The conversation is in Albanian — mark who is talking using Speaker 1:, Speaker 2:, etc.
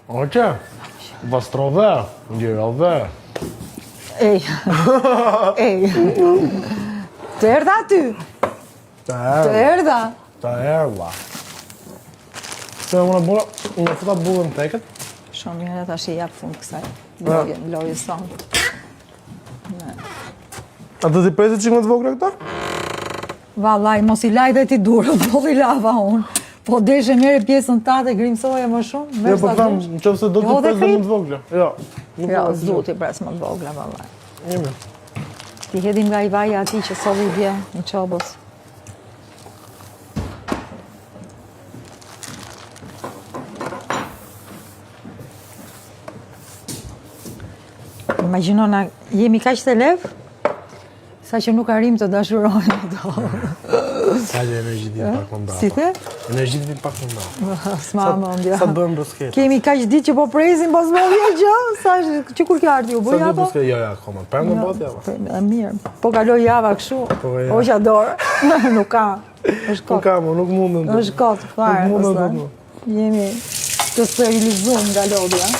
Speaker 1: Oqe, vastrove, njërove.
Speaker 2: Ej, të erdha aty? Të erdha?
Speaker 1: Të erdha. Se unë futa bullën teket?
Speaker 2: Shumë mirë, tash I jap fund kësaj. Lojës sonë.
Speaker 1: A të t'i presit që nga të vogla këta?
Speaker 2: Vallaj, mos I laj dhe ti durë, po I lava unë. Po deshe mere pjesën tate, grimsoje më shumë.
Speaker 1: Jo, po tham, në qëfë se do t'i pres dhe më të vogla. Jo.
Speaker 2: Jo, s'du t'i pres më të vogla, vallaj.
Speaker 1: Jemi.
Speaker 2: Ti hedhim nga I vaja ati që solli bje në qobës. Imagjino na jemi kaq të levë, sa që nuk arrim të dashurojnë ato.
Speaker 1: Sa që energji ditë pak më nda.
Speaker 2: Si the?
Speaker 1: Energji ditë pak më nda.
Speaker 2: S'ma mendja.
Speaker 1: Sa të bëjmë brusketë?
Speaker 2: Kemi kaq ditë që po presim, po s'ma vjen gjë. Sa që kur ke ardhur, u bëj
Speaker 1: Sa të
Speaker 2: apo?
Speaker 1: brusketë? Jo, akoma. Prandë në botë java.
Speaker 2: Mirë. Po kaloj java kështu. O që adorë. Nuk ka. Është kot.
Speaker 1: Nuk ka, nuk mundën.
Speaker 2: Është kot fare.
Speaker 1: Nuk mundën.
Speaker 2: Jemi të sterilizuar nga lodhja.